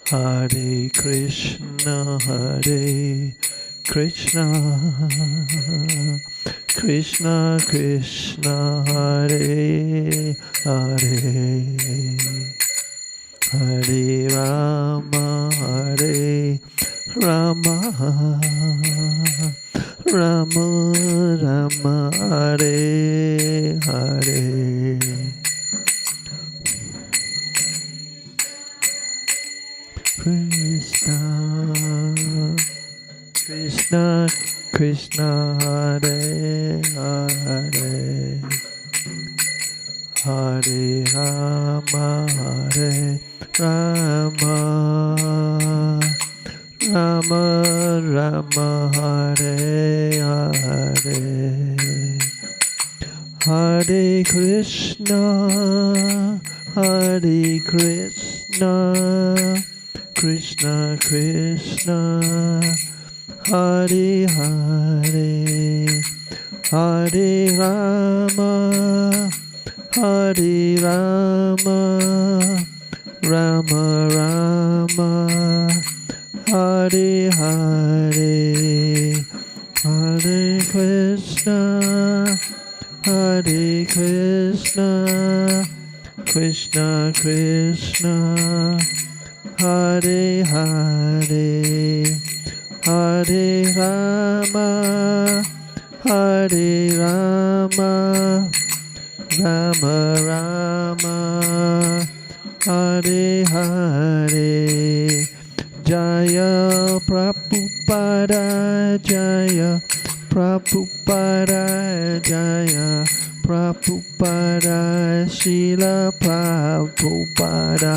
Hare Krishna, Hare Krishna, Krishna Krishna, Hare Hare, Hare Rama, Hare Rama, Rama Rama, Hare Hare. Krishna, Krishna, Krishna, Hare Hare, Hare Rama, Hare Rama, Rama Rama, Hare Hare, Hare Krishna, Hare Krishna, Krishna Krishna, Hare Hare, Hare Rama, Hare Rama, Rama Rama, Hare Hare, Hare Krishna, Hare Krishna, Krishna Krishna, Hare Hare, Hare Rama, Hare Rama, Rama Rama, Hare Hare, Jaya Prabhupada, Jaya Prabhupada, Jaya Prabhupada, Srila Prabhupada.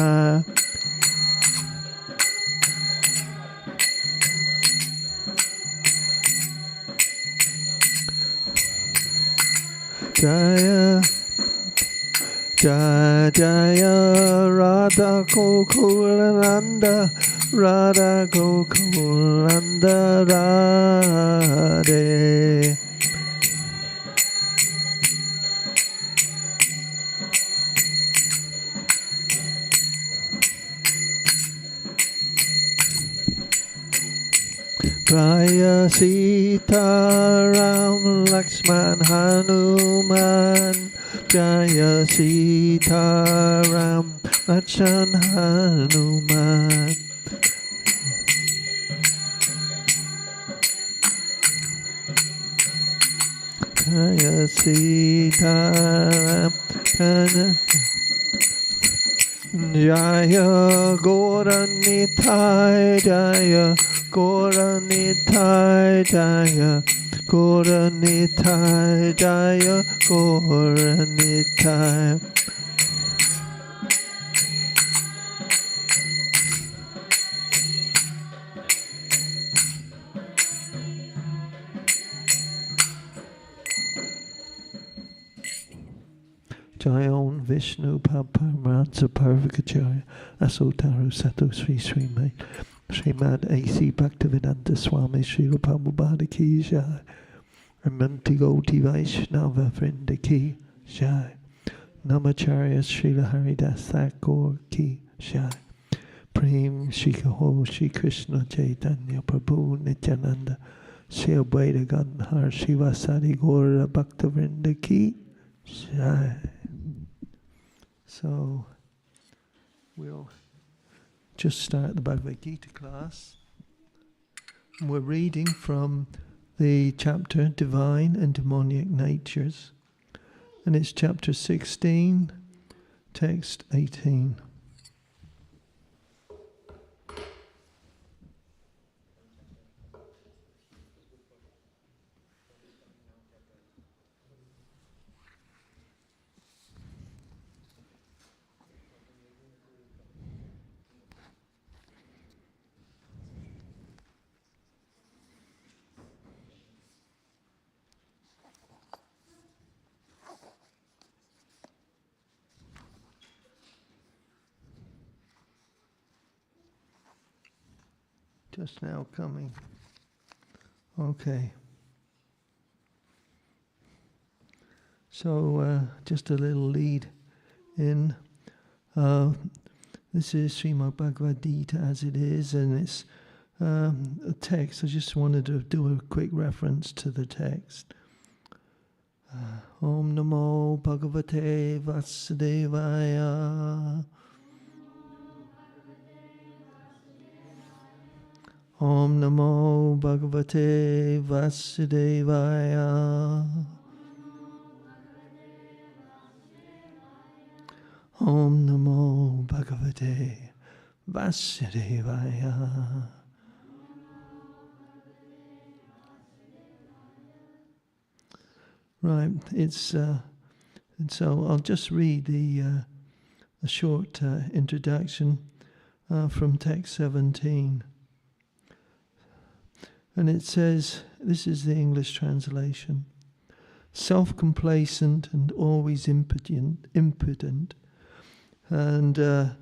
Jaya Jaya Jaya Radha Gokulananda, Radha Gokulananda Radhe. Jaya Sita Ram Lakshman Hanuman, Jaya Sita Ram Lakshman Hanuman. Jaya Sita Ram Jaya Gauranitai, Jaya Gauranitai, Jaya Gauranitai, Jaya Gauranitai. Jaya Om Vishnu Paramahansa Parvakacharya Asotaru Sato Sri Srimad Srimad A.C. Bhaktivedanta Swami Srila Prabhupada Ki Jai, Ramanti Gauti Vaishnava Vrinda Ki Jai, Namacharya Srila Haridas Thakur Ki Jai, Prem Shikaho Shri Krishna Chaitanya Prabhu Nityananda Shri Advaita Gadadhar Shivasari Gaura Bhaktivinoda Ki Jai. So we'll just start the Bhagavad Gita class. And we're reading from the chapter Divine and Demoniac Natures. And it's chapter 16, text 18. Just now coming. Okay. So just a little lead in. This is Srimad Bhagavad Gita as it is, and it's a text. I just wanted to do a quick reference to the text. Om Namo Bhagavate Vasudevaya. Om Namo Bhagavate Vasudevaya. Om Namo Bhagavate Vasudevaya. Right, it's and so I'll just read a short introduction from text 17. And it says, this is the English translation: self-complacent and always impotent, and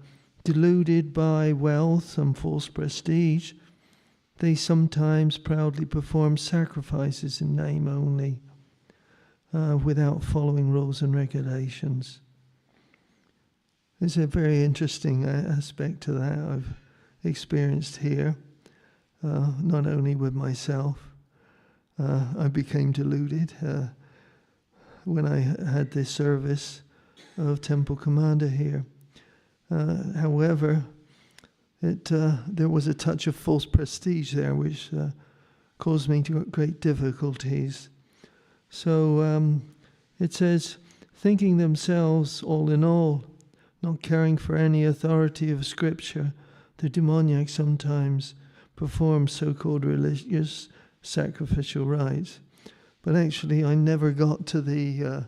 deluded by wealth and false prestige, they sometimes proudly perform sacrifices in name only, without following rules and regulations. There's a very interesting aspect to that I've experienced here. Not only with myself, I became deluded when I had this service of Temple Commander here. However, there was a touch of false prestige there, which caused me great difficulties. So it says, thinking themselves all in all, not caring for any authority of Scripture, the demoniac sometimes perform so-called religious sacrificial rites. But actually I never got to the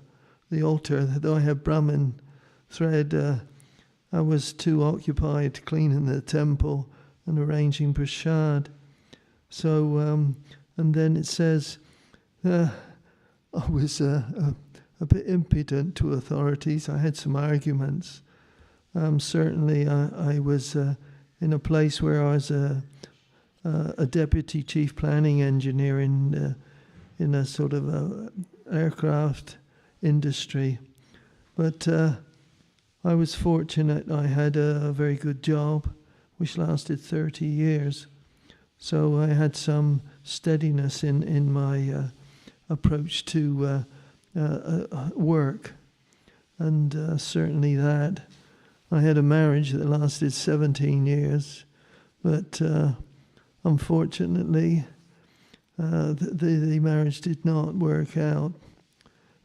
altar. Though I had Brahmin thread, I was too occupied cleaning the temple and arranging prasad. So, and then it says, I was a bit impudent to authorities. I had some arguments. Certainly I was in a place where I was a deputy chief planning engineer in a sort of a aircraft industry. But I was fortunate. I had a very good job, which lasted 30 years. So I had some steadiness in my approach to work. And certainly that. I had a marriage that lasted 17 years, but unfortunately, the marriage did not work out.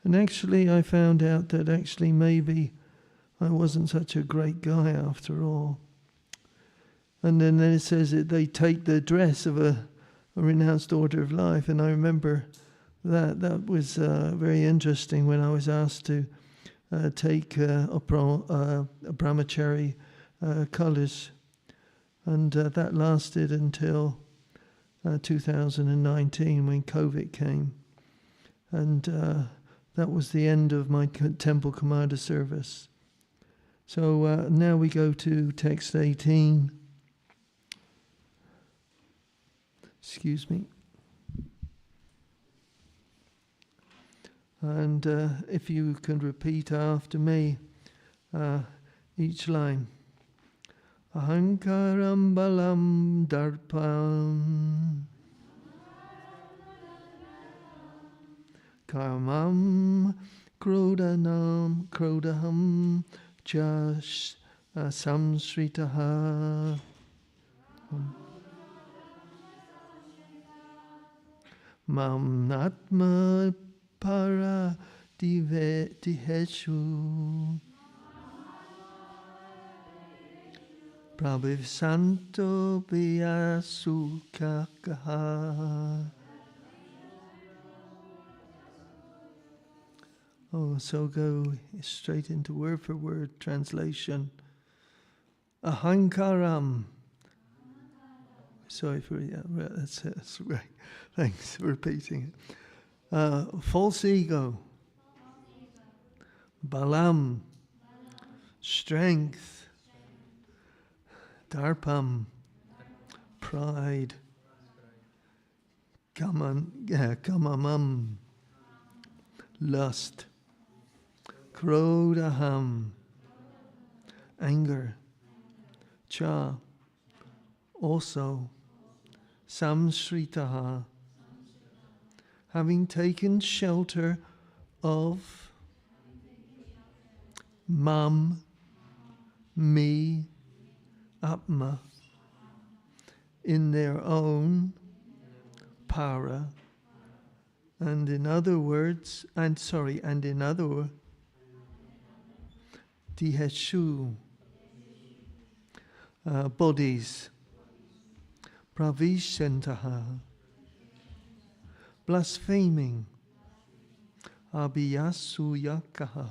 And actually, I found out that actually maybe I wasn't such a great guy after all. And then it says that they take the dress of a renounced order of life. And I remember that was very interesting when I was asked to take a brahmachari colours. And that lasted until 2019 when COVID came. And that was the end of my Temple Commander service. So now we go to text 18. Excuse me. And if you can repeat after me each line. Ahankaram balam darpam karmam krodaham jas samsritaha mam natma para diheshu Prabhav Santo Vyasukakaha. Oh, so go straight into word for word translation. Ahankaram. Sorry for that's it. That's right. Thanks for repeating it. False ego. Balam. Strength. Darpam, pride. Kamamam, lust. Krodaham, anger. cha, also, samshritaha, having taken shelter of mam, me, atma, in their own para, and in other words, and in other words, diheshu, bodies, pravishantaha, blaspheming, abhiyasuyakaha,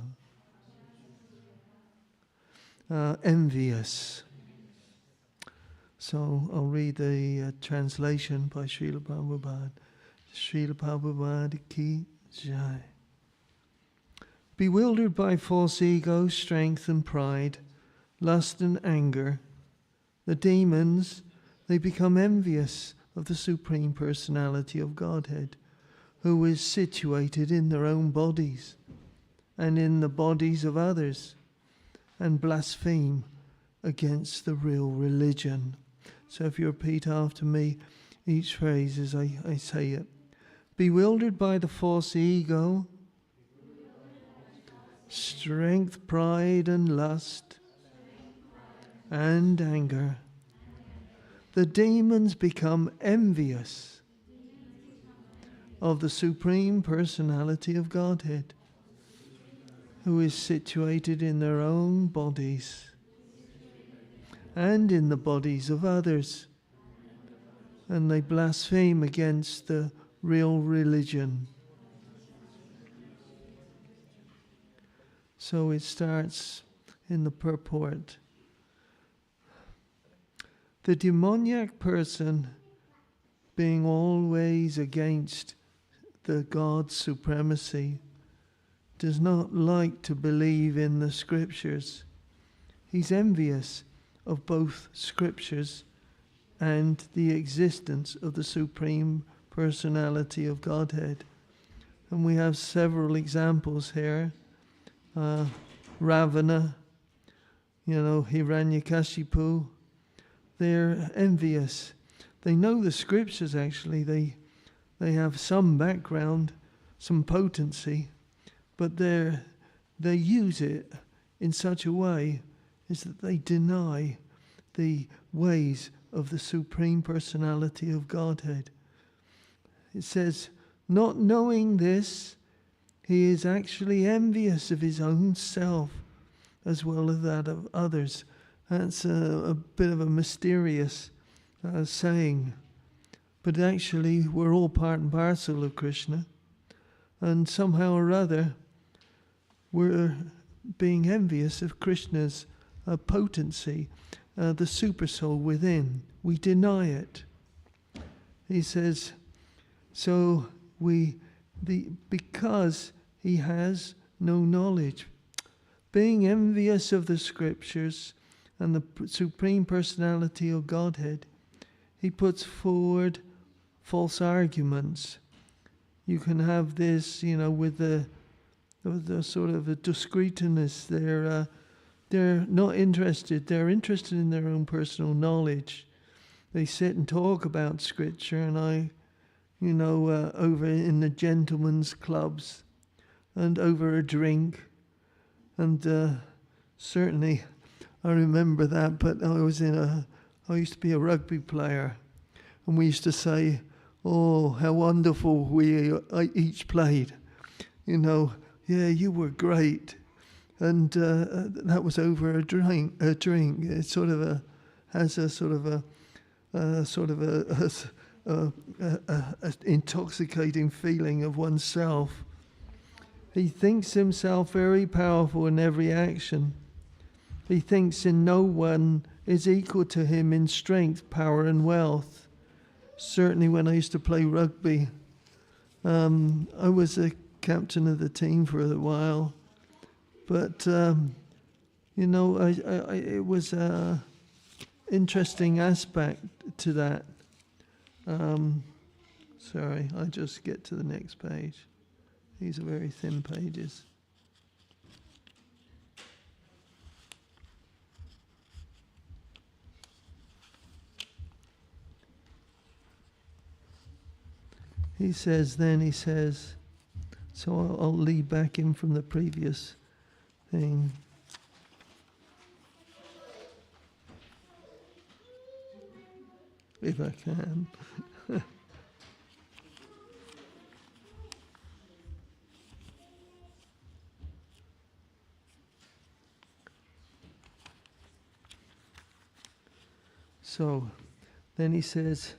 envious. So I'll read the translation by Srila Prabhupada. Srila Prabhupada ki jai. Bewildered by false ego, strength and pride, lust and anger, the demons, they become envious of the Supreme Personality of Godhead, who is situated in their own bodies and in the bodies of others, and blaspheme against the real religion. So if you repeat after me each phrase as I say it. Bewildered by the false ego, strength, pride and lust and anger, the demons become envious of the Supreme Personality of Godhead, who is situated in their own bodies and in the bodies of others, and they blaspheme against the real religion. So it starts in the purport. The demoniac person, being always against the God's supremacy, does not like to believe in the scriptures. He's envious of both scriptures and the existence of the Supreme Personality of Godhead. And we have several examples here. Ravana, Hiranyakashipu, they're envious. They know the scriptures actually. They have some background, some potency, but they use it in such a way is that they deny the ways of the Supreme Personality of Godhead. It says, not knowing this, he is actually envious of his own self as well as that of others. That's a bit of a mysterious saying. But actually, we're all part and parcel of Krishna. And somehow or other, we're being envious of Krishna's potency, the super soul within. We deny it. He says, so because he has no knowledge, being envious of the scriptures and the Supreme Personality of Godhead, he puts forward false arguments. You can have this, with the sort of a discreteness. They're not interested. They're interested in their own personal knowledge. They sit and talk about scripture, and over in the gentlemen's clubs and over a drink. And certainly I remember that, but I used to be a rugby player, and we used to say, oh, how wonderful we each played. Yeah, you were great. And that was over a drink. It sort of has a sort of a intoxicating feeling of oneself. He thinks himself very powerful in every action. He thinks in no one is equal to him in strength, power and wealth. Certainly when I used to play rugby, I was a captain of the team for a while. But, it was an interesting aspect to that. Sorry, I just get to the next page. These are very thin pages. he says, so I'll lead back in from the previous thing. If I can. So, then he says,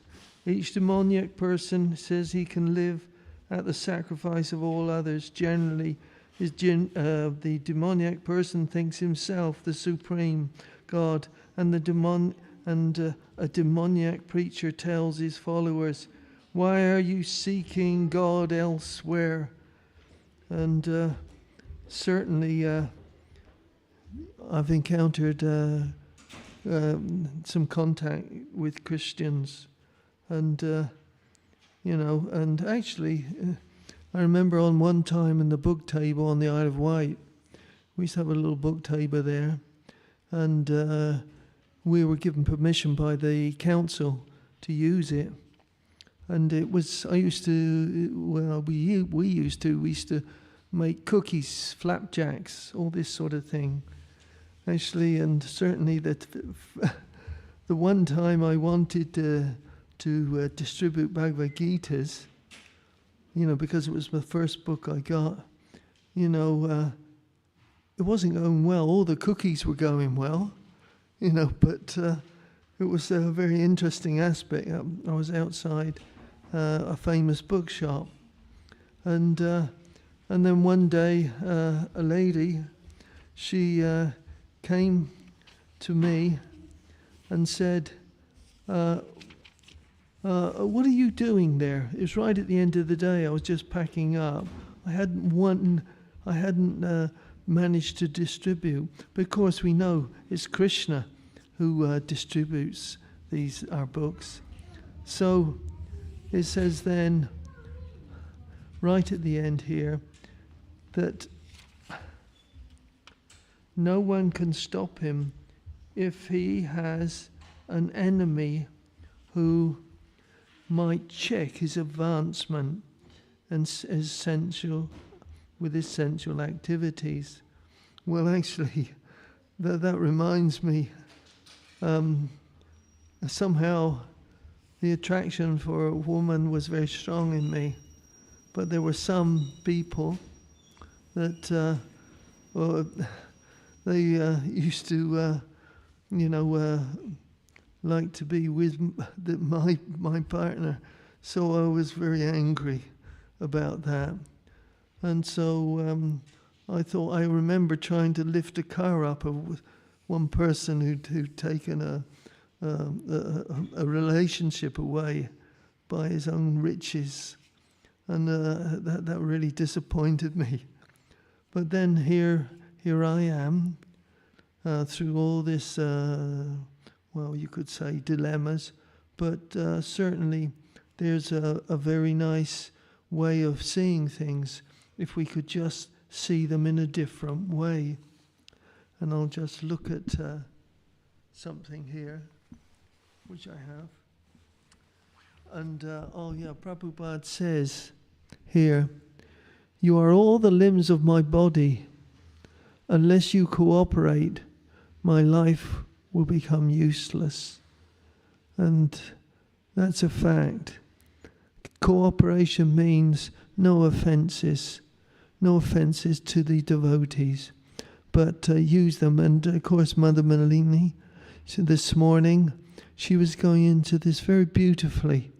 each demoniac person says he can live at the sacrifice of all others. Generally, the demoniac person thinks himself the supreme God, and a demoniac preacher tells his followers, "Why are you seeking God elsewhere?" And certainly, I've encountered some contact with Christians, and and actually, I remember on one time in the book table on the Isle of Wight, we used to have a little book table there, and we were given permission by the council to use it, and we used to make cookies, flapjacks, all this sort of thing. Actually, and certainly that the one time I wanted to distribute Bhagavad Gitas, because it was the first book I got, it wasn't going well. All the cookies were going well, but it was a very interesting aspect. I was outside a famous bookshop, and then one day a lady, she came to me and said, "What are you doing there?" It was right at the end of the day. I was just packing up. I hadn't managed to distribute. But of course, we know it's Krishna who distributes our books. So it says then, right at the end here, that no one can stop him if he has an enemy who might check his advancement and with his sensual activities. Well, actually, that reminds me, somehow the attraction for a woman was very strong in me, but there were some people that they used to like to be with my partner, so I was very angry about that. And so I remember trying to lift a car up of one person who'd taken a relationship away by his own riches, and that really disappointed me. But then here I am, through all this, you could say dilemmas, but certainly there's a very nice way of seeing things if we could just see them in a different way. And I'll just look at something here, which I have. And Prabhupada says here, "You are all the limbs of my body. Unless you cooperate, my life will become useless." And that's a fact. Cooperation means no offenses to the devotees, but use them. And of course, Mother Malini, so this morning, she was going into this very beautifully,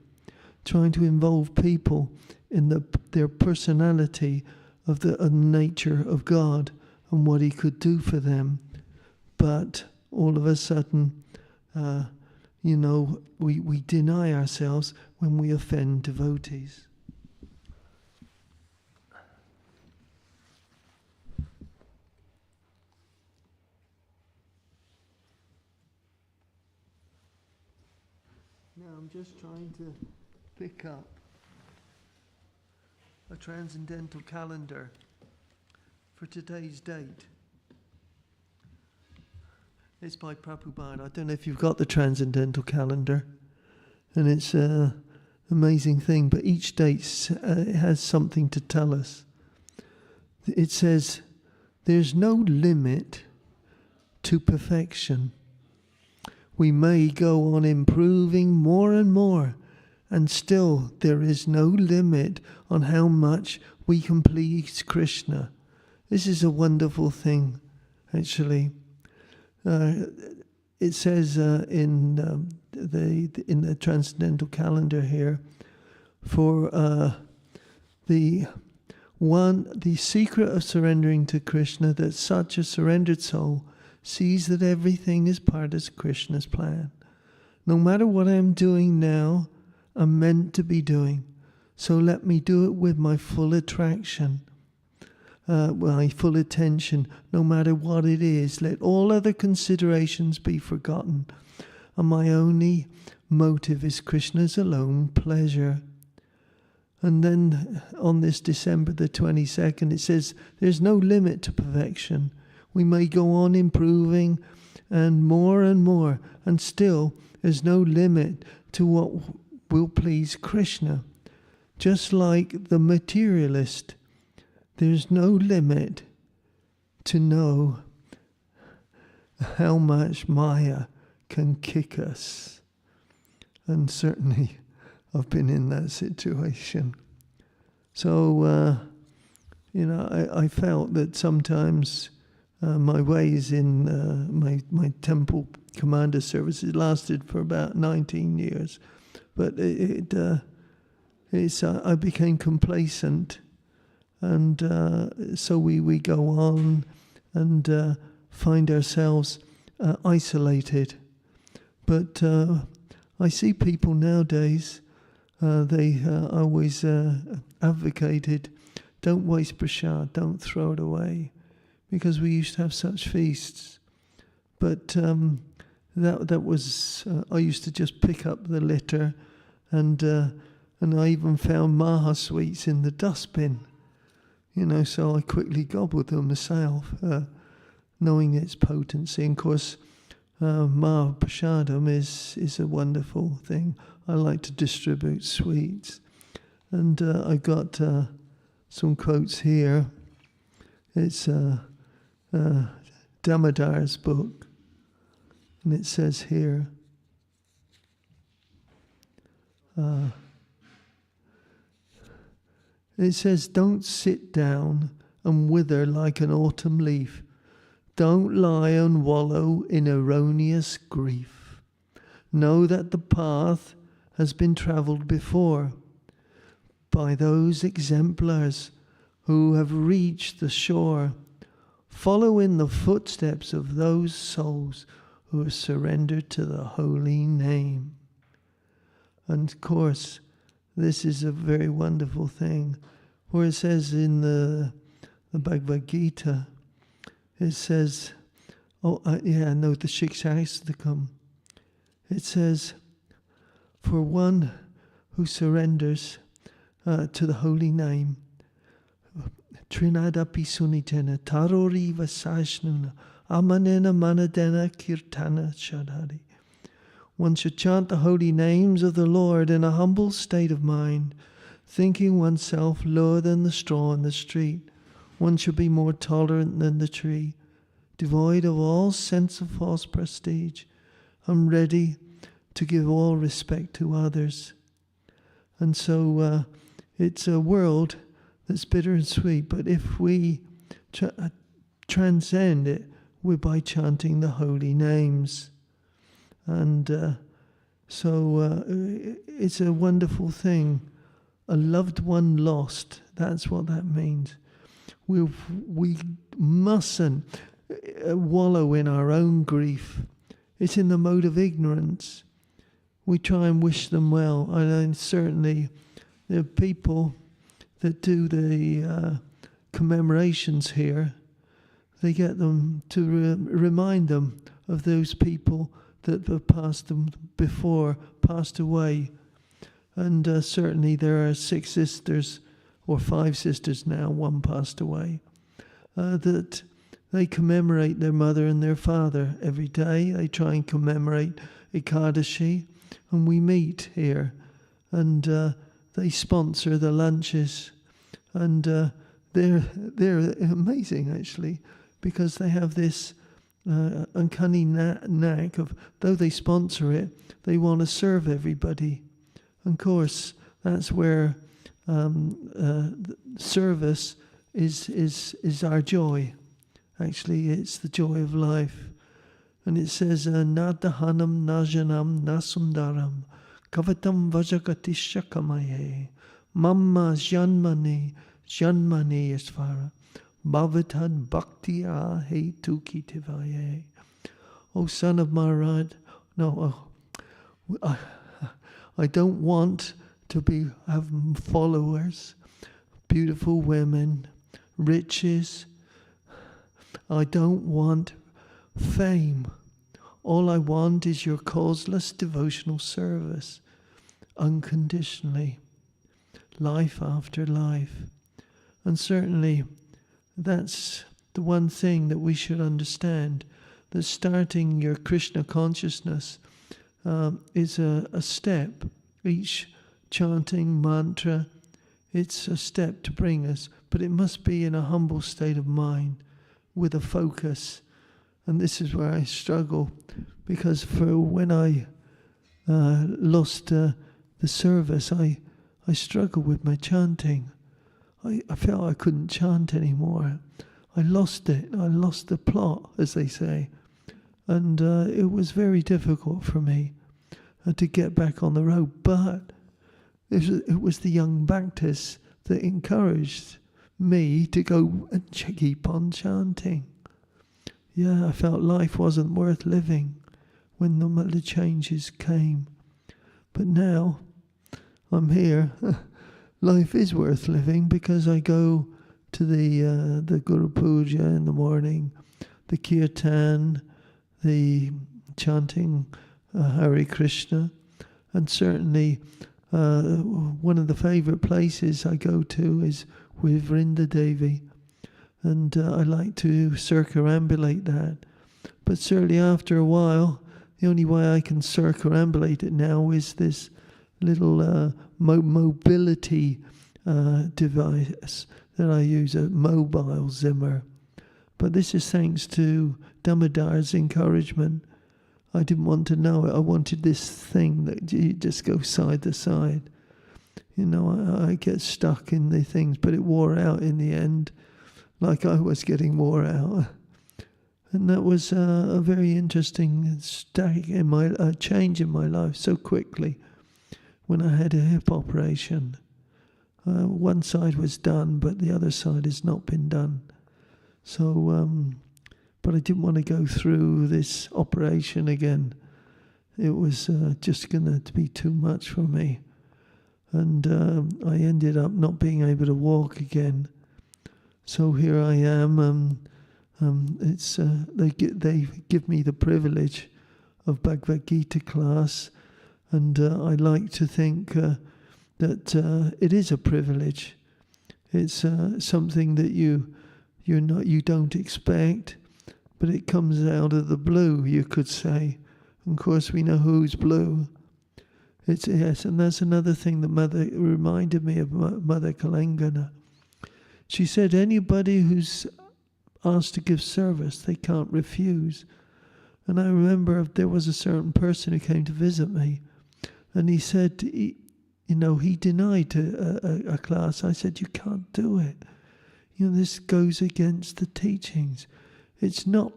trying to involve people in their personality of the nature of God and what He could do for them. But all of a sudden, we deny ourselves when we offend devotees. Now I'm just trying to pick up a transcendental calendar for today's date. It's by Prabhupada. I don't know if you've got the transcendental calendar, and it's amazing thing. But each date has something to tell us. It says, there's no limit to perfection. We may go on improving more and more, and still there is no limit on how much we can please Krishna. This is a wonderful thing, actually. It says in the transcendental calendar here, for the secret of surrendering to Krishna, that such a surrendered soul sees that everything is part of Krishna's plan. No matter what I'm doing now, I'm meant to be doing. So let me do it with my full attraction, my full attention, no matter what it is. Let all other considerations be forgotten. And my only motive is Krishna's alone pleasure. And then on this December the 22nd, it says, there's no limit to perfection. We may go on improving and more, and still there's no limit to what will please Krishna. Just like the materialist, there's no limit to know how much Maya can kick us. And certainly I've been in that situation. So, I felt that sometimes my ways in my temple commander service, it lasted for about 19 years. But I became complacent. And so we go on and find ourselves isolated. But I see people nowadays, they always advocated, don't waste prasad, don't throw it away, because we used to have such feasts. But that was, I used to just pick up the litter, and I even found maha sweets in the dustbin. So I quickly gobbled them myself, knowing its potency. And of course, Maha Prasadam is a wonderful thing. I like to distribute sweets. And I got some quotes here. It's Damodar's book. And it says here, it says, don't sit down and wither like an autumn leaf. Don't lie and wallow in erroneous grief. Know that the path has been travelled before by those exemplars who have reached the shore. Follow in the footsteps of those souls who have surrendered to the holy name. And of course, this is a very wonderful thing, where it says in the Bhagavad Gita, it says, the Shikshastakam, it says, for one who surrenders to the holy name, Trinadapi sunitena, tarori vasashnuna, amanena manadena kirtana shadhari. One should chant the holy names of the Lord in a humble state of mind, thinking oneself lower than the straw in the street. One should be more tolerant than the tree, devoid of all sense of false prestige, and ready to give all respect to others. And so it's a world that's bitter and sweet, but if we transcend it, we're by chanting the holy names. And so it's a wonderful thing. A loved one lost, that's what that means. We mustn't wallow in our own grief. It's in the mode of ignorance. We try and wish them well. And certainly there are people that do the commemorations here. They get them to remind them of those people that have passed them before, passed away. And certainly there are 6 sisters, or 5 sisters now, one passed away, that they commemorate their mother and their father every day. They try and commemorate Ekadashi, and we meet here. and they sponsor the lunches, and they're amazing actually, because they have this uncanny knack of, though they sponsor it, they want to serve everybody. And of course, that's where service is our joy. Actually, it's the joy of life. And it says, Nadahanam najanam nasundaram kavatam vajagatisha kamaye mamma janmani yasvara bhavatad bhaktiya hetu kitivaye. O son of Maharaj, I don't want to have followers, beautiful women, riches. I don't want fame. All I want is your causeless devotional service, unconditionally, life after life. And certainly that's the one thing that we should understand, that starting your Krishna consciousness is a step. Each chanting mantra, it's a step to bring us, but it must be in a humble state of mind with a focus. And this is where I struggle, because for when I lost the service, I struggled with my chanting. I felt I couldn't chant anymore. I lost it. I lost the plot, as they say. And it was very difficult for me to get back on the road. But it was the young Bhaktas that encouraged me to go and keep on chanting. Yeah, I felt life wasn't worth living when the changes came. But now I'm here. Life is worth living, because I go to the Guru Puja in the morning, the Kirtan, the chanting Hare Krishna, and certainly one of the favourite places I go to is with Vrinda Devi, and I like to circumambulate that. But certainly after a while, the only way I can circumambulate it now is this little mobility device that I use, a mobile Zimmer. But this is thanks to Damodar's encouragement. I didn't want to know it. I wanted this thing that you just go side to side. You know, I get stuck in the things, but it wore out in the end, like I was getting wore out. And that was a very interesting change in my life so quickly when I had a hip operation. One side was done, but the other side has not been done. So, but I didn't want to go through this operation again. It was just going to be too much for me. And I ended up not being able to walk again. So here I am. They give me the privilege of Bhagavad Gita class, and I like to think that it is a privilege. It's something that you don't expect, but it comes out of the blue, you could say. And of course, we know who's blue. Yes, and that's another thing that Mother reminded me of, Mother Kalangana. She said anybody who's asked to give service, they can't refuse. And I remember there was a certain person who came to visit me, and he said, he denied a class. I said, you can't do it. This goes against the teachings. It's not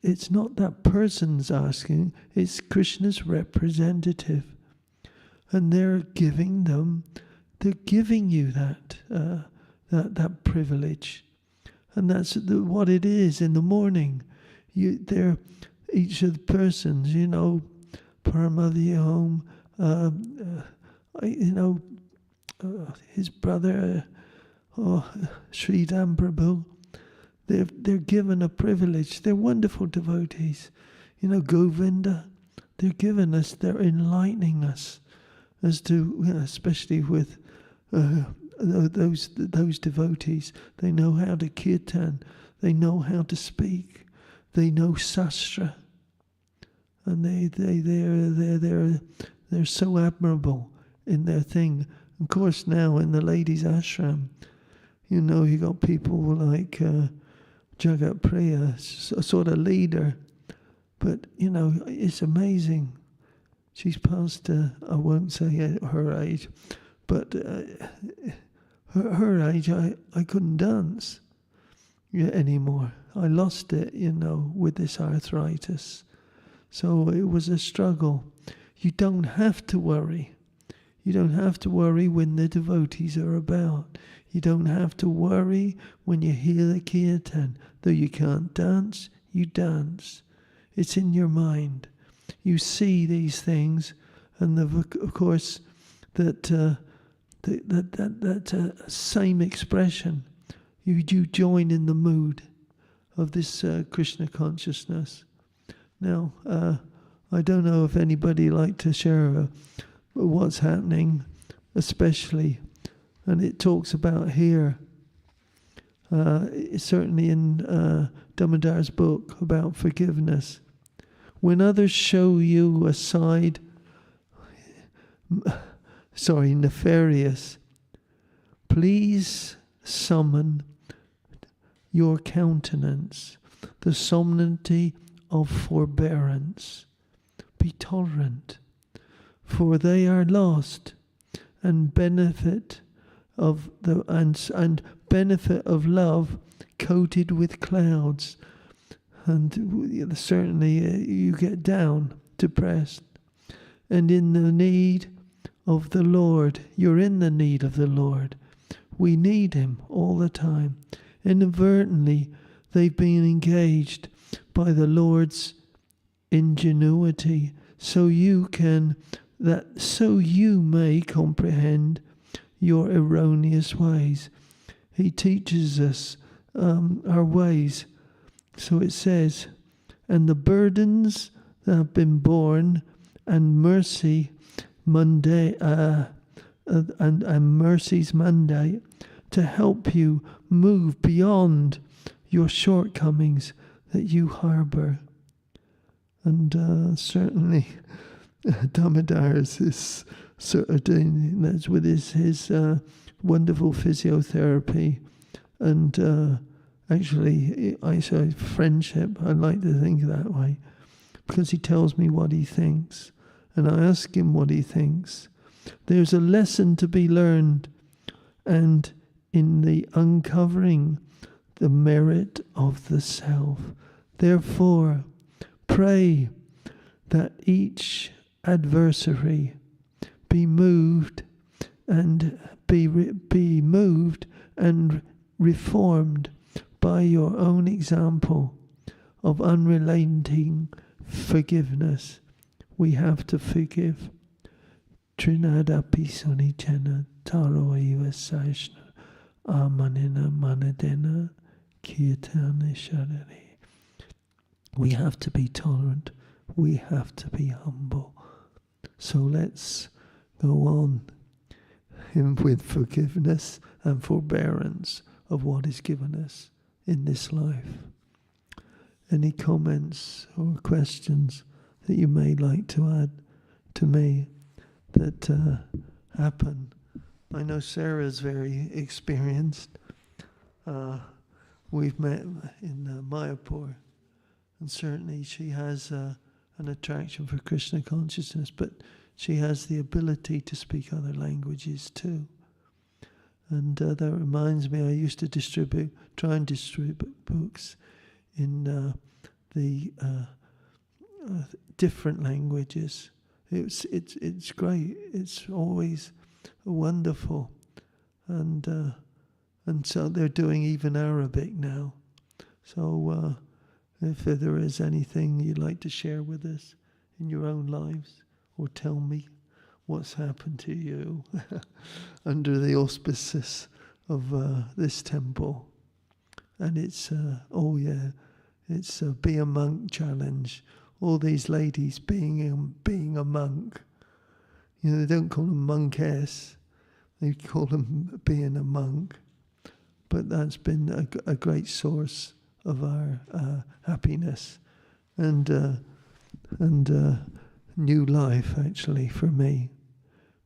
that person's asking, it's Krishna's representative. And they're giving you that privilege. And that's what it is in the morning. Each of the persons, Paramadhyam, his brother, Sridham Prabhu, they're given a privilege. They're wonderful devotees. Govinda, they're enlightening us as to, especially with those devotees. They know how to kirtan. They know how to speak. They know sastra. And they're so admirable in their thing. Of course, now in the ladies' ashram, you know, you got people like Jagat Priya, a sort of leader. But, you know, it's amazing. She's past, I won't say her age, but her age, I couldn't dance anymore. I lost it, you know, with this arthritis. So it was a struggle. You don't have to worry. You don't have to worry when the devotees are about. You don't have to worry when you hear the kirtan. Though you can't dance, you dance. It's in your mind. You see these things, and of course, that same expression. You join in the mood of this Krishna consciousness. Now, I don't know if anybody like to share what's happening, especially, and it talks about here, certainly in Damodar's book about forgiveness. When others show you a side, nefarious, please summon your countenance, the solemnity of forbearance. Be tolerant, for they are lost, and benefit of benefit of love coated with clouds. And certainly you get down, depressed, and in the need of the Lord. You're in the need of the Lord. We need Him all the time. Inadvertently, they've been engaged by the Lord's ingenuity, so you may comprehend your erroneous ways. He teaches us our ways. So it says, and the burdens that have been borne, and mercy Monday, and mercy's mandate to help you move beyond your shortcomings that you harbor. And certainly Damodar is sort of doing that with his wonderful physiotherapy, and actually I say friendship. I like to think that way, because he tells me what he thinks, and I ask him what he thinks. There's a lesson to be learned, and in the uncovering the merit of the self. Therefore, pray that each adversary be moved and reformed by your own example of unrelenting forgiveness. We have to forgive. Trinadapi Sunicena Taro Eva Saishna Amanina Manadena Kirtana Sharari. We have to be tolerant. We have to be humble. So let's go on with forgiveness and forbearance of what is given us in this life. Any comments or questions that you may like to add to me that happen? I know Sarah's very experienced. We've met in Mayapur, and certainly she has an attraction for Krishna consciousness, but she has the ability to speak other languages too. And that reminds me, I used to try and distribute books in the different languages. It's great. It's always wonderful, and so they're doing even Arabic now. So if there is anything you'd like to share with us in your own lives, or tell me what's happened to you under the auspices of this temple. And it's it's a Be a Monk challenge. All these ladies being a monk. You know, they don't call them monkess. They call them being a monk. But that's been a great source of our happiness. And new life actually for me,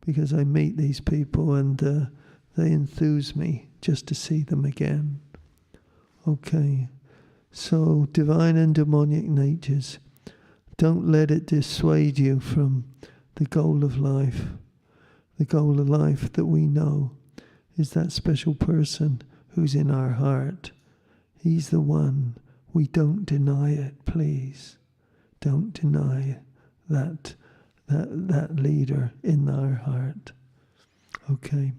because I meet these people and they enthuse me just to see them again. Okay, so divine and demonic natures. Don't let it dissuade you from the goal of life. The goal of life that we know is that special person who's in our heart. He's the one. We don't deny it, please. Don't deny that leader in our heart. Okay,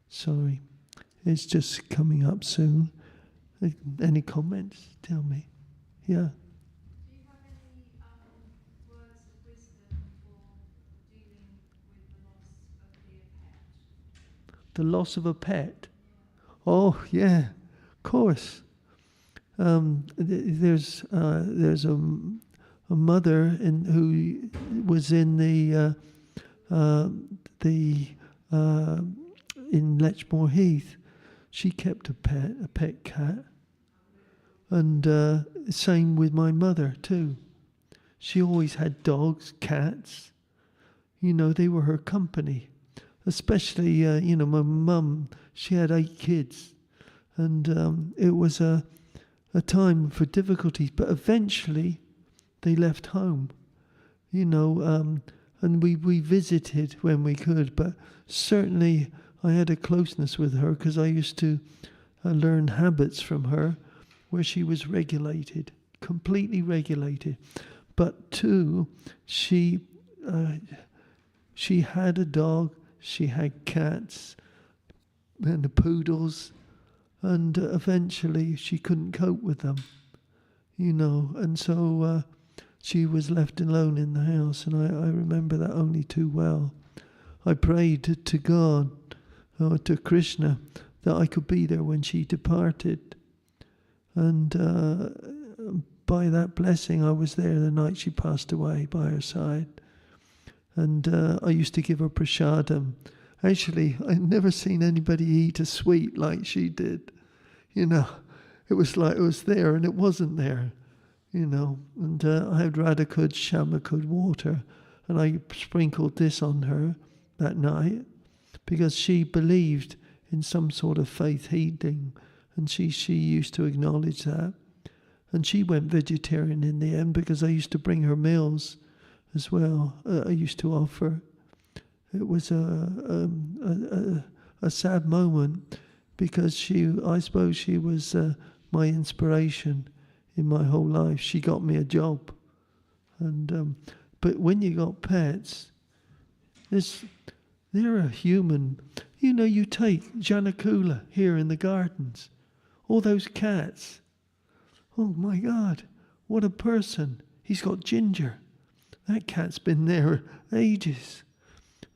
sorry. It's just coming up soon. Any comments? Tell me. Yeah. Do you have any words of wisdom for dealing with the loss of a pet? The loss of a pet? Oh, yeah, of course. There's a mother who was in in Letchmore Heath. She kept a pet cat, and same with my mother too. She always had dogs, cats. They were her company. Especially, my mum. She had 8 kids, and it was a time for difficulties. But eventually, they left home. And we visited when we could. But certainly, I had a closeness with her because I used to learn habits from her, where she was regulated, completely regulated. But too, she had a dog. She had cats and the poodles, and eventually she couldn't cope with them, and so she was left alone in the house, and I remember that only too well. I prayed to God, to Krishna, that I could be there when she departed, and by that blessing I was there the night she passed away by her side. And I used to give her prasadam. Actually, I'd never seen anybody eat a sweet like she did. It was like it was there and it wasn't there. And I had Radhakud, Shamakud water, and I sprinkled this on her that night because she believed in some sort of faith healing, and she used to acknowledge that. And she went vegetarian in the end because I used to bring her meals as well. I used to offer. It was a sad moment because I suppose she was my inspiration in my whole life. She got me a job, and but when you got pets, they're a human. You take Janakula here in the gardens, all those cats. Oh my God, what a person! He's got Ginger. That cat's been there ages.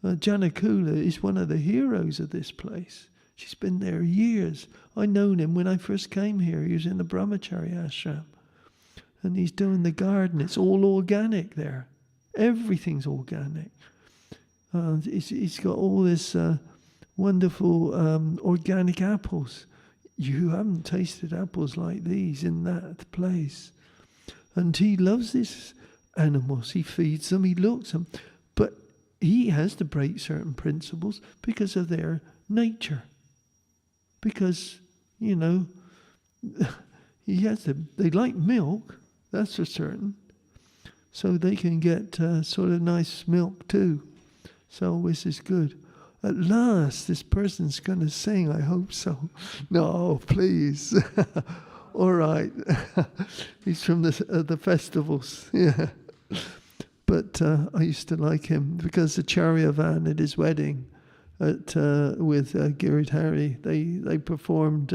Janakula is one of the heroes of this place. She's been there years. I known him when I first came here. He was in the Brahmachari ashram. And he's doing the garden. It's all organic there. Everything's organic. He's got all this wonderful organic apples. You haven't tasted apples like these in that place. And he loves these animals. He feeds them, he looks them. But he has to break certain principles because of their nature. Because, he has to, they like milk, that's for certain. So they can get sort of nice milk too. So this is good. At last, this person's going to sing, I hope so. No, please. All right. He's from the festivals, yeah. But I used to like him because the Charyavan at his wedding with Giridhari, they performed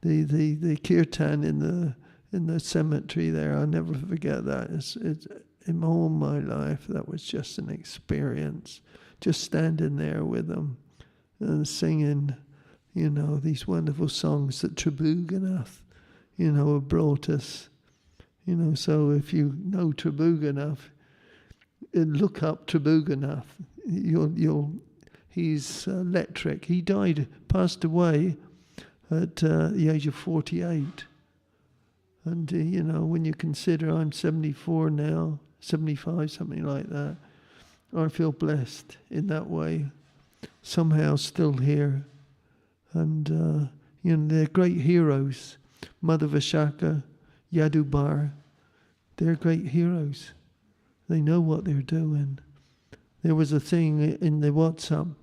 the kirtan in the cemetery there. I'll never forget that. It's in all my life, that was just an experience. Just standing there with them and singing, these wonderful songs that Tribhuwanath, have brought us. So if you know Tribhuwanath, look up Tribhuwanath. He's electric. He passed away at the age of 48. And, when you consider I'm 74 now, 75, something like that, I feel blessed in that way. Somehow still here. And, they're great heroes. Mother Vishaka, Yadubar, they're great heroes. They know what they're doing. There was a thing in the WhatsApp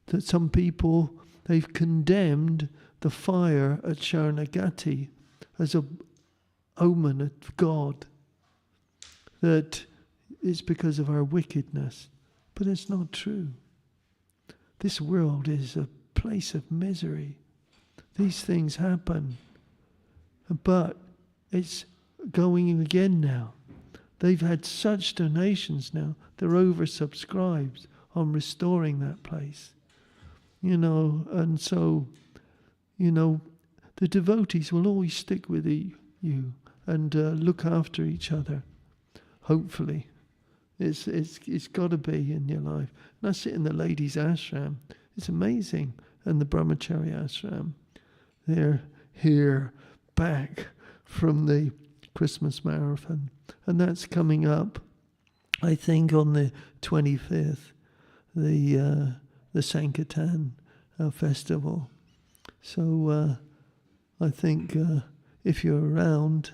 that some people, they've condemned the fire at Sharanagati as a omen of God. That it's because of our wickedness. But it's not true. This world is a place of misery. These things happen. But it's going again now. They've had such donations now. They're oversubscribed on restoring that place. And so, the devotees will always stick with you and look after each other. Hopefully. It's got to be in your life. And I sit in the ladies' ashram. It's amazing. And the brahmachari ashram. They're here, back from the Christmas marathon. And that's coming up, I think, on the 25th, the Sankirtan festival. So I think if you're around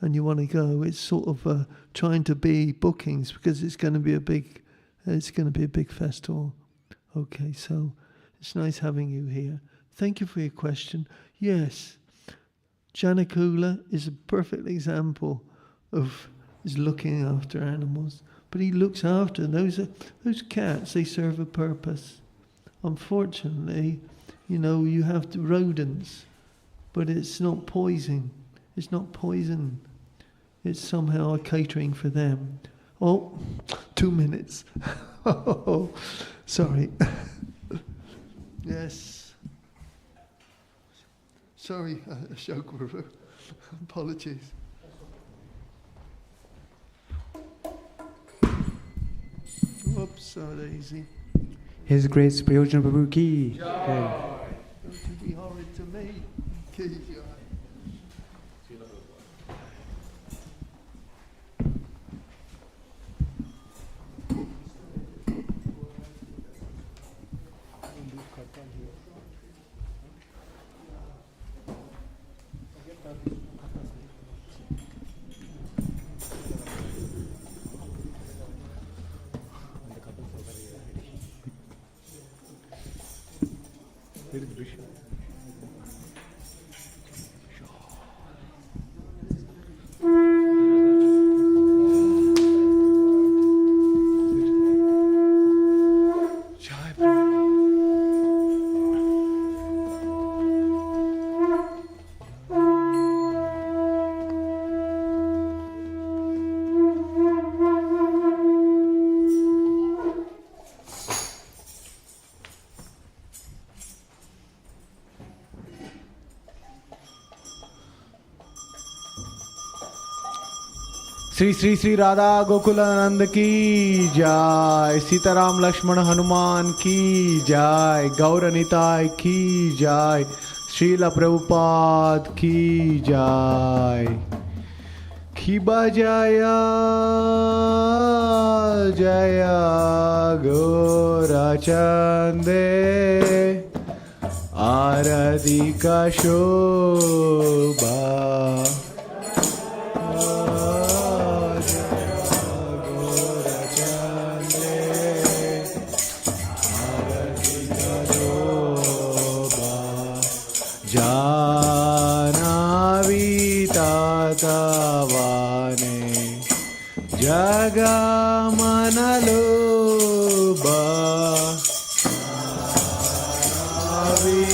and you want to go, it's sort of trying to be bookings because it's going to be a big festival. Okay, so it's nice having you here. Thank you for your question. Yes, Janakula is a perfect example of is looking after animals, but he looks after those cats. They serve a purpose. Unfortunately, you have the rodents, but it's not poison. It's not poison. It's somehow a catering for them. Oh, 2 minutes. Oh, sorry. Yes. Sorry, Ashok Guru. Apologies. Whoops, so lazy. His Grace Prayojana Prabhu ki. Don't be horrid to me. Ki jai. Shri Shri Shri Radha Gokulanand की जय, सीताराम लक्ष्मण हनुमान की जय, गौर निताय की जय, श्रील प्रभुपाद की जय। खिबा जय जय गौरचंदे आरती का शोभा जानावितातवाने जगमनलोबा जानावितातवाने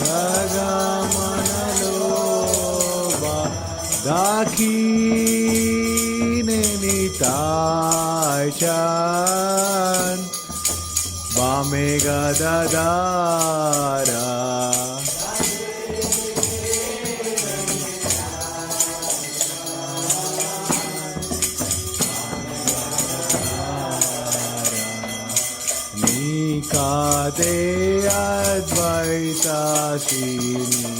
जगमनलोबा दाखिने निताय चान Bame Gadadara Nikade Advaita Sini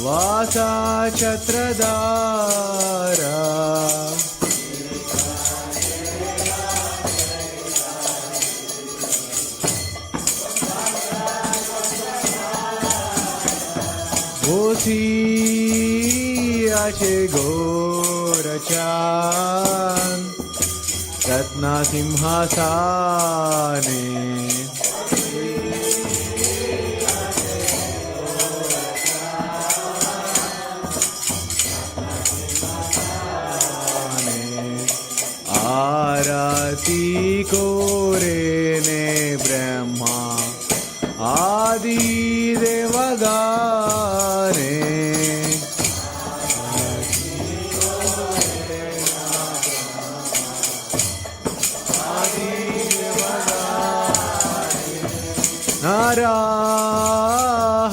Vasa Chatradara বসি আছে গোরচান রত্না সিংহাসনে আরতি করে নে ব্রহ্মা আদি দেবগানে নারা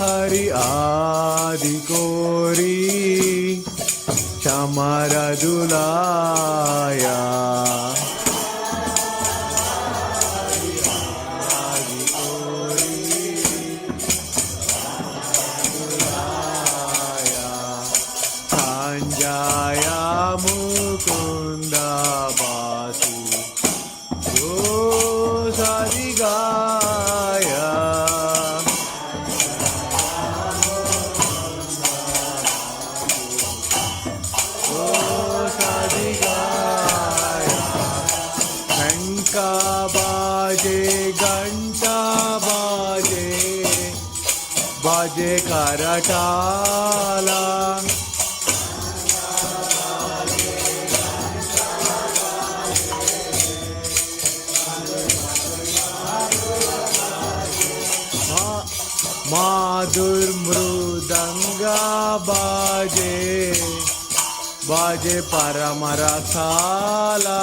হরি আদি কোরি চামারা দুলায়া সঞ্জয়া মুকুন্দা বাসু ও সারি গায়া ঘন্টা বাজে ঘন্টা বাজে বাজে করটালা মাধুর মৃদঙ্গা বাজে বাজে পরমরসালা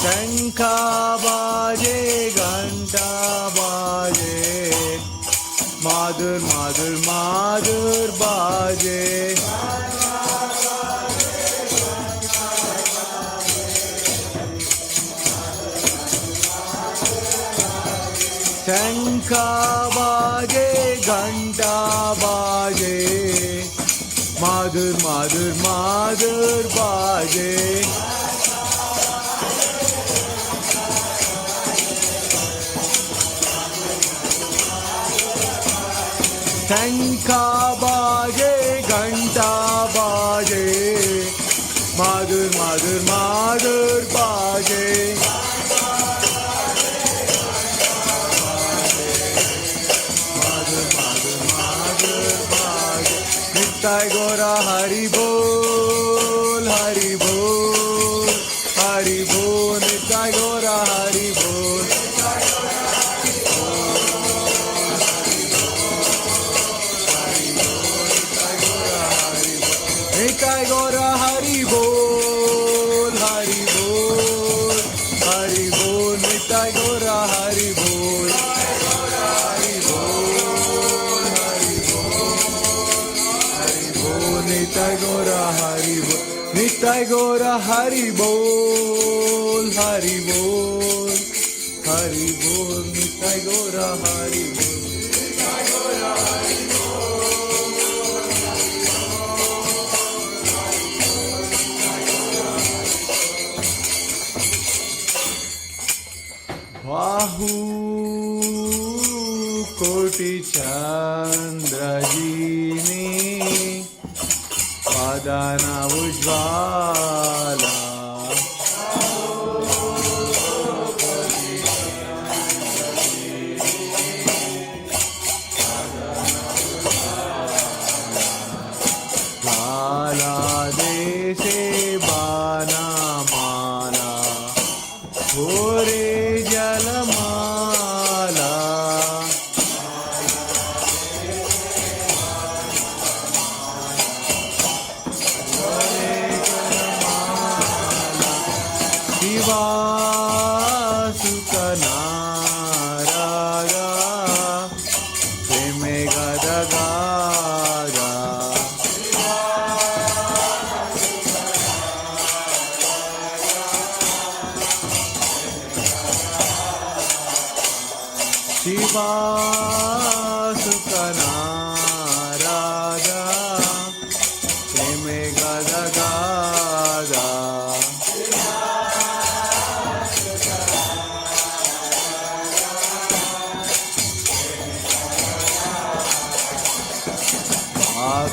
শঙ্খা বাজে ঘন্টা বাজে মাধুর মাধুর মাধুর বাজে শঙ্খা বাজে ঘন্টা বাজে মাধুর মাধুর মাধুর বাজে শঙ্খা বাজে ঘন্টা বাজে মাধুর মাধুর মাধুর বাজে নিতাই গৌরা হরি বল হরি বল হরি বল নিতাই গৌরা হরি বল নিতাই গৌরা হরি বল হরি বল হরি বল নিতাই গৌরা হরি বল নিতাই গৌরা হরি বল নিতাই গৌরা হরি বল হরি বল হরি বল নিতাই গৌরা হরি বল বাহু কোটি চন্দ্রজিনী Padana Ujjvala Lala Dese Bana Mala Hore Jalamala Sukhanaraga Preme Gadagaga Shiva Sukhanaraga Preme Gadagaga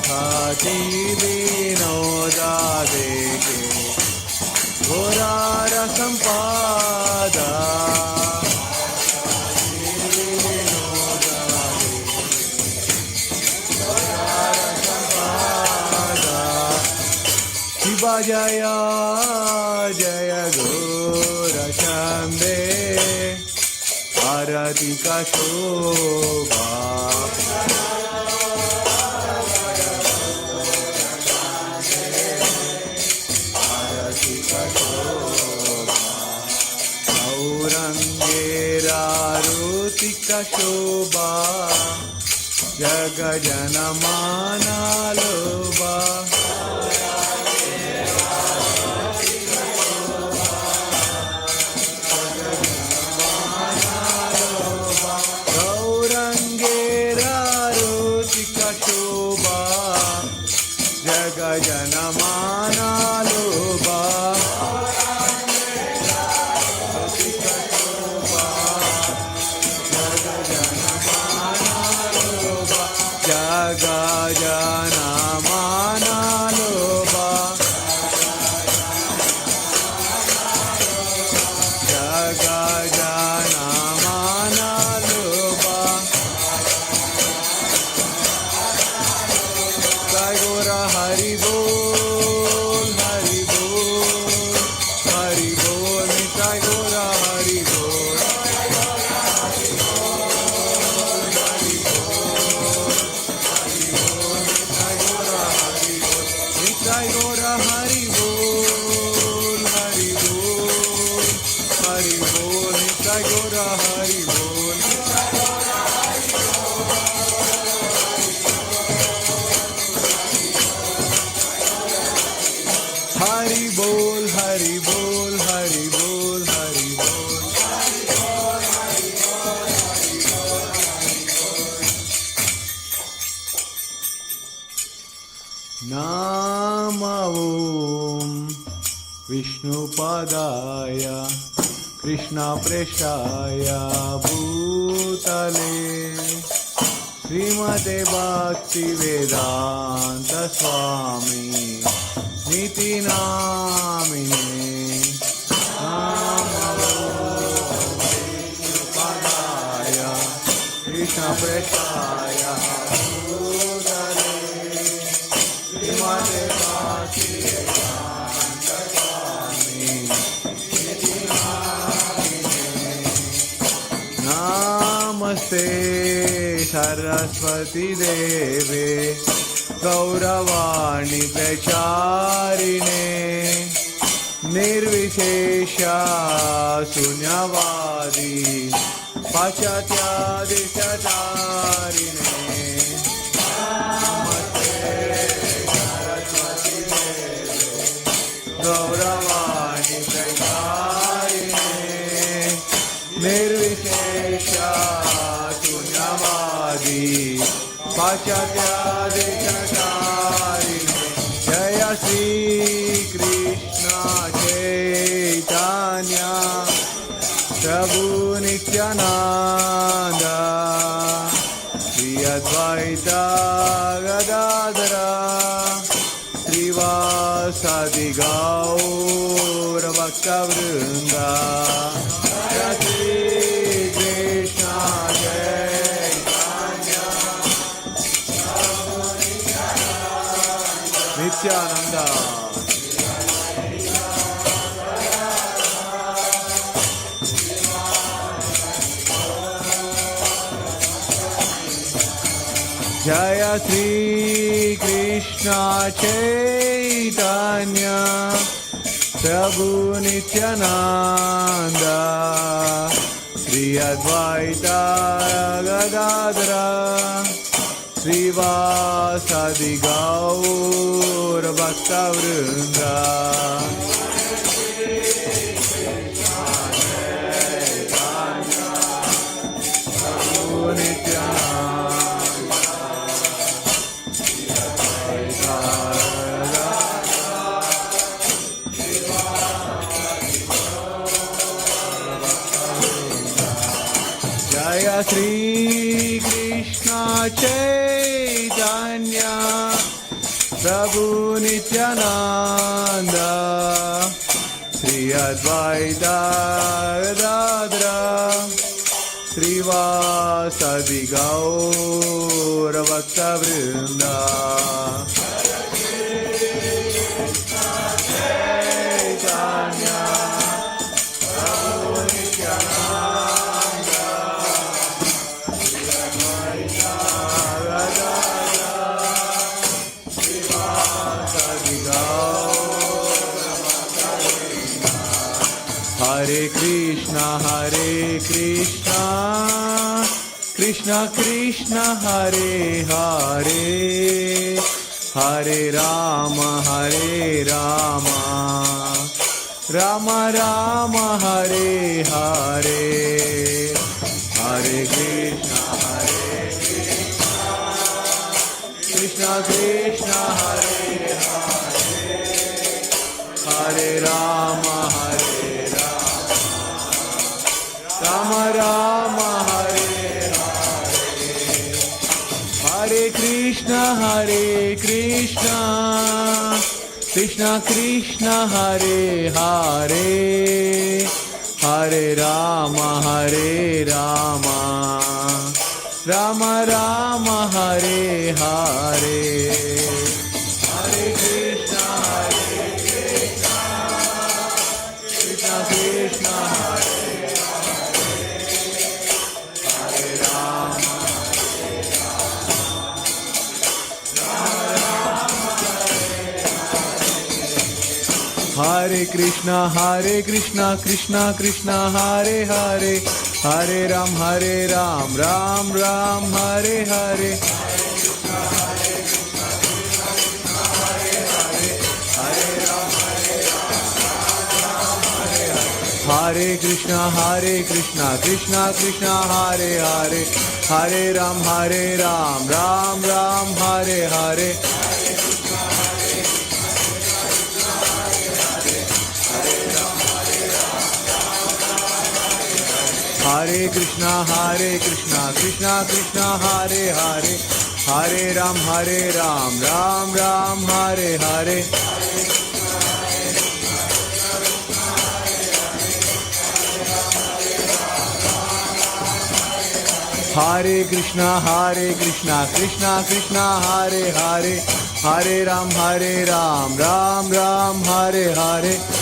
khati vinoda deke Gorara sampada Shiva Jaya Jaya Gora Shambhe Arati ka Shobha Arati ka Shobha Gaurangera Ruti ka Shobha Jaga Janamana Lobha Janamana Loba Jaga Janamana Loba Jaga Janamana Loba Sai Gora Hari Bol Hari Bol Hari Bol Sai Gora Hari Bol Hari Bol Hari Bol Sai Gora Hari Bol Sai Gora Hari Bol Hari Bol Hari Bol Sai Gora Hari Bol Hari Bol, Hari Bol, Hari Bol, Hari Bol. Nama Om Vishnu Padaya Krishna Preshaya Bhutale Srimate Bhakti Vedanta Swami Niti Namine Namo Vishnu Padaya Krishna Preshaya Bhutale Srimate Bhakti Vedanta Swami Niti Namine Namaste Saraswati Deve Gauravani Pracharine Nirvishesha Sunyavadi Pachatyadishatarine Namaste Saraswati Deve Gauravani Pracharine Nirvishesha Sunyavadi Pachatyadishatarine Jaya Shri Krishna Chaitanya Prabhu Nityananda Shri Advaita Gadadara Srivasadi Gaura Bhakta Vrinda Jaya Shri Krishna Chaitanya Nityananda Jaya Shri Krishna Chaitanya Prabhu Nityananda Shri Advaita Gadadara Srivasadi Gaura Bhakta Vrinda Jaya Shri Krishna Chaitanya Prabhu Nityananda, Sri Advaita Gadadhara, Srivasadi Gaura Bhakta Vrinda. Hare Krishna, Krishna Krishna, Hare Hare, Hare Rama, Rama Rama, Hare Hare, Hare Krishna, Krishna Krishna, Hare Hare, Hare Rama, Rama Rama, Hare Hare, Hare Krishna, Krishna Krishna, Hare Hare, Hare Rama, Rama Rama, Hare Hare, Hare Krishna, Krishna Krishna, Hare Krishna, Krishna Krishna, Hare Hare, Hare Ram, Ram Ram, Hare Hare, Hare Krishna, Krishna Krishna, Hare Hare, Hare Ram, Ram Ram, Hare Hare, Hare Krishna, Krishna Krishna, Hare Hare, Hare Ram, Ram Ram, Hare Hare, Hare Krishna, Krishna Krishna, Hare Hare, Hare Ram, Ram Ram, Hare Hare,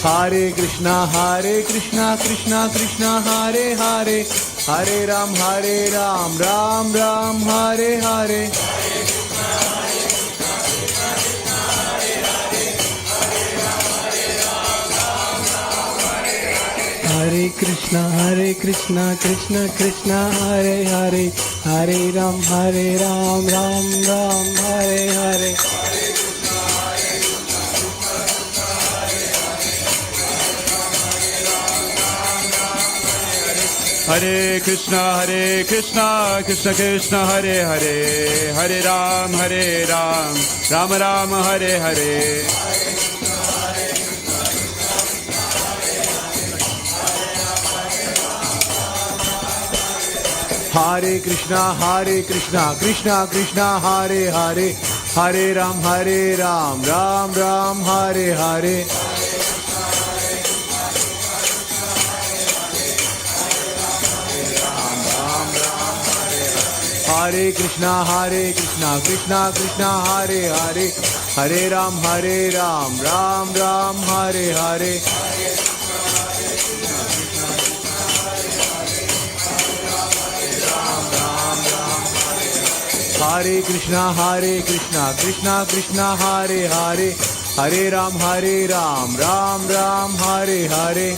Hare Krishna, Krishna Krishna, Hare Hare, Hare Ram, Ram Ram, Hare Hare, Hare Krishna, Krishna Krishna, Hare Hare, Hare Ram, Ram Ram, Hare Hare, Hare Krishna, Krishna Krishna, Hare Hare, Hare Ram, Ram Ram, Hare Hare, Hare Krishna, Krishna Krishna, Hare Hare, Hare Ram, Ram Ram, Hare Hare, Hare Krishna, Krishna Krishna, Hare Hare, Hare Ram, Ram Ram, Hare Hare, Hare Krishna, Krishna Krishna, Hare Hare, Hare Ram, Ram Ram, Hare Hare,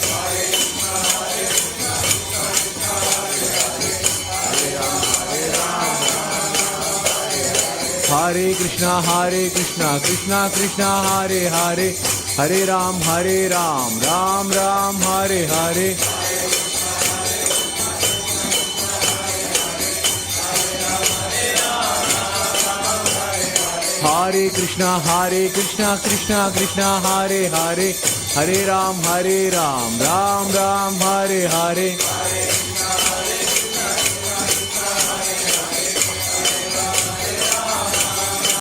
Hare Krishna, Krishna Krishna, Hare Hare, Hare Ram, Ram Ram, Hare Hare, Hare Krishna, Krishna Krishna, Hare Hare, Hare Ram, Ram Ram, Hare Hare,